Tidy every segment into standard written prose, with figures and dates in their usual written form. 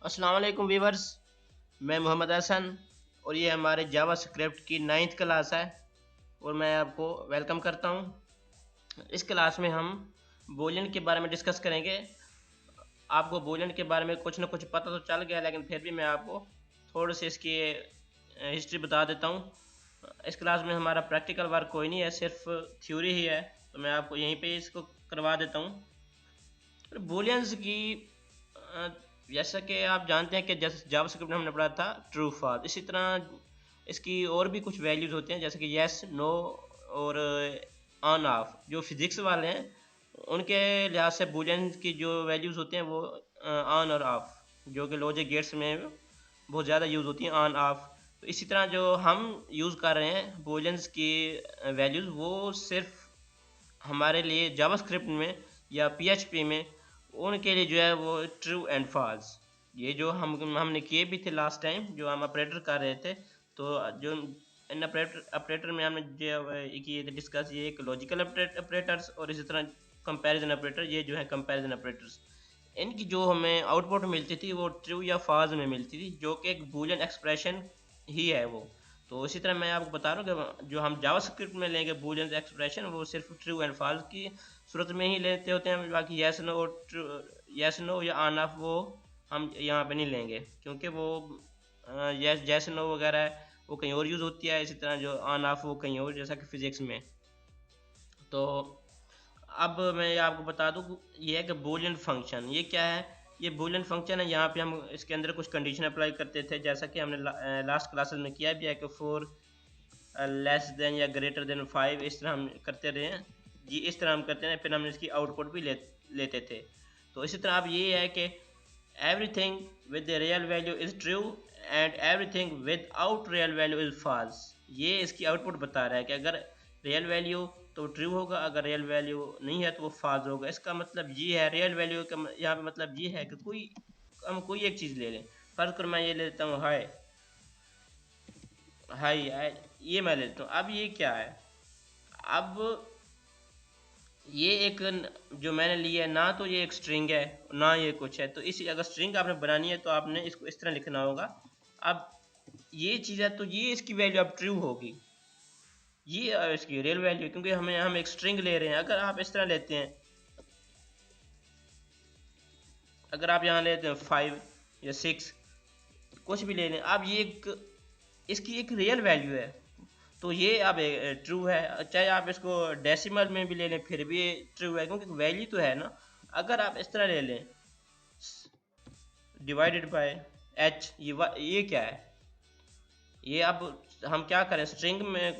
अस्सलाम वालेकुम वीवर्स। मैं मोहम्मद हसन और ये हमारे जावा स्क्रिप्ट की 9th क्लास है और मैं आपको वेलकम करता हूँ। इस क्लास में हम बूलियन के बारे में डिस्कस करेंगे। आपको बूलियन के बारे में कुछ ना कुछ पता तो चल गया, लेकिन फिर भी मैं आपको थोड़ी सी इसकी हिस्ट्री बता देता हूँ। इस क्लास में हमारा प्रैक्टिकल वर्क कोई नहीं है, सिर्फ थ्योरी ही है, तो मैं आपको यहीं पे इसको करवा देता हूँ। बूलियंस की जैसा कि आप जानते हैं कि जैसे जावास्क्रिप्ट में हमने पढ़ा था ट्रू फॉल्स, इसी तरह इसकी और भी कुछ वैल्यूज़ होते हैं जैसे कि येस नो और ऑन ऑफ। जो फिजिक्स वाले हैं उनके लिहाज से बूलियन की जो वैल्यूज़ होती हैं वो ऑन और ऑफ, जो कि लॉजिक गेट्स में बहुत ज़्यादा यूज़ होती हैं ऑन ऑफ। तो इसी तरह जो हम यूज़ कर रहे हैं बूलियंस की वैल्यूज़, वो सिर्फ हमारे लिए जावास्क्रिप्ट में या पीएचपी में उनके लिए जो है वो ट्रू एंड फॉल्स, ये जो हमने किए भी थे लास्ट टाइम जो हम ऑपरेटर कर रहे थे। तो जो इन ऑपरेटर में हमने जो किए थे डिस्कस, ये एक लॉजिकल ऑपरेटर्स और इसी तरह कंपैरिजन ऑपरेटर, ये जो है कंपैरिजन ऑपरेटर्स। इनकी जो हमें आउटपुट मिलती थी वो ट्रू या फॉल्स में मिलती थी, जो कि एक बूलियन एक्सप्रेशन ही है वो। तो इसी तरह मैं आपको बता रहा हूँ कि जो हम जावास्क्रिप्ट में लेंगे बूलियन एक्सप्रेशन, वो सिर्फ ट्रू एंड फॉल्स की सूरत में ही लेते होते हैं। बाकी यस नो और यस नो या ऑन ऑफ वो हम यहाँ पे नहीं लेंगे, क्योंकि वो यस नो वगैरह है वो कहीं और यूज़ होती है, इसी तरह जो ऑन ऑफ वो कहीं और, जैसा कि फिजिक्स में। तो अब मैं आपको बता दूँ ये है कि बूलियन फंक्शन ये क्या है। ये बूलियन फंक्शन है, यहाँ पे हम इसके अंदर कुछ कंडीशन अप्लाई करते थे, जैसा कि हमने लास्ट क्लासेस में किया भी है कि 4 लेस देन या ग्रेटर देन 5, इस तरह हम करते रहे हैं जी। इस तरह हम करते हैं, फिर हम इसकी आउटपुट भी लेते थे। तो इसी तरह अब ये है कि everything with the real value is true and everything without real value is false. ये इसकी आउटपुट बता रहा है कि अगर रियल वैल्यू तो ट्रू होगा, अगर रियल वैल्यू नहीं है तो वो फॉल्स होगा। इसका मतलब ये है, रियल वैल्यू का यहाँ पे मतलब ये है कि हम कोई एक चीज़ ले लें। फर्ज कर मैं ये लेता हूँ हाय हाय, ये मैं लेता हूँ। अब ये क्या है, अब ये एक जो मैंने लिया है ना, तो ये एक स्ट्रिंग है ना ये कुछ है। तो इसी अगर स्ट्रिंग आपने बनानी है तो आपने इसको इस तरह लिखना होगा। अब ये चीज़ है तो ये इसकी वैल्यू अब ट्रू होगी, ये इसकी रियल वैल्यू, क्योंकि हम एक स्ट्रिंग ले रहे हैं। अगर आप इस तरह लेते हैं, अगर आप यहाँ लेते हैं 5 या 6 कुछ भी ले लें, अब ये इसकी एक रियल वैल्यू है, तो ये अब ट्रू है। चाहे आप इसको डेसिमल में भी ले लें फिर भी ट्रू है, क्योंकि वैल्यू तो है ना। अगर आप इस तरह ले लें डिवाइडेड बाय एच, ये क्या है, ये अब हम क्या करें, स्ट्रिंग में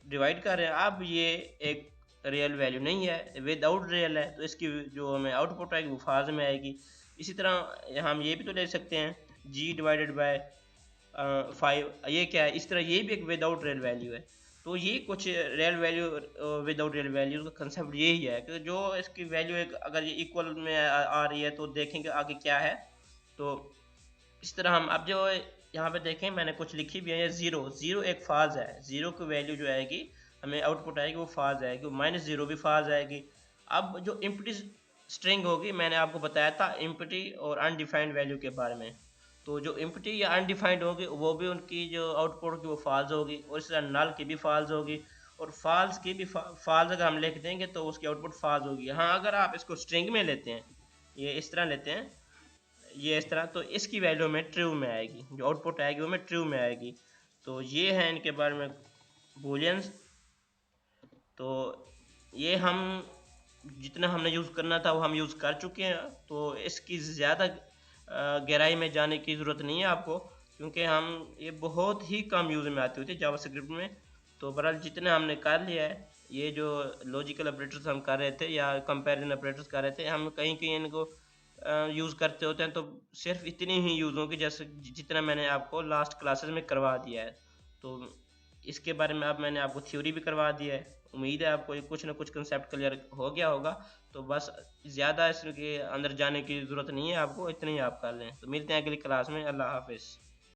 डिवाइड कर रहे हैं। अब ये एक रियल वैल्यू नहीं है, विदाउट रियल है, तो इसकी जो हमें आउटपुट आएगी वो फाज में आएगी। इसी तरह हम ये भी तो ले सकते हैं जी डिवाइडेड बाय 5, ये क्या है, इस तरह ये भी एक विदाउट रियल वैल्यू है। तो ये कुछ real value without real value का कंसेप्ट यही है कि जो इसकी वैल्यू एक अगर ये इक्वल में आ रही है तो देखेंगे आगे क्या है। तो इस तरह हम अब जो यहाँ पे देखें मैंने कुछ लिखी भी है, ज़ीरो ज़ीरो एक फाज है, ज़ीरो की वैल्यू जो आएगी हमें आउटपुट आएगी वो फाज आएगी, -0 भी फाज आएगी। अब जो इम्प्टी स्ट्रिंग होगी, मैंने आपको बताया था इम्प्टी और अनडिफाइंड वैल्यू के बारे में। तो जो इम्प्टी या अनडिफाइंड होगी वो भी उनकी जो आउटपुट होगी वो फाल्स होगी, और इस तरह नल की भी फाल्स होगी, और फाल्स की भी फाल्स अगर हम लिख देंगे तो उसकी आउटपुट फाल्स होगी। हाँ, अगर आप इसको स्ट्रिंग में लेते हैं, ये इस तरह लेते हैं, ये इस तरह, तो इसकी वैल्यू में ट्रू में आएगी, जो आउटपुट आएगी वो में ट्रू में आएगी। तो ये है इनके बारे में बूलियंस। तो ये हम जितना हमने यूज़ करना था वो हम यूज़ कर चुके हैं, तो इसकी ज़्यादा गहराई में जाने की ज़रूरत नहीं है आपको, क्योंकि हम ये बहुत ही कम यूज़ में आती होती है जावास्क्रिप्ट में। तो बहरहाल जितना हमने कर लिया है, ये जो लॉजिकल ऑपरेटर्स हम कर रहे थे या कंपैरिजन ऑपरेटर्स कर रहे थे, हम कहीं कहीं इनको यूज़ करते होते हैं, तो सिर्फ इतनी ही यूज़ होगी जैसे जितना मैंने आपको लास्ट क्लासेस में करवा दिया है। तो इसके बारे में अब मैंने आपको थ्योरी भी करवा दिया है, उम्मीद है आपको कुछ ना कुछ कंसेप्ट क्लियर हो गया होगा। तो बस ज़्यादा इसके अंदर जाने की ज़रूरत नहीं है आपको, इतने ही आप कर लें। तो मिलते हैं अगली क्लास में। अल्लाह हाफिज़।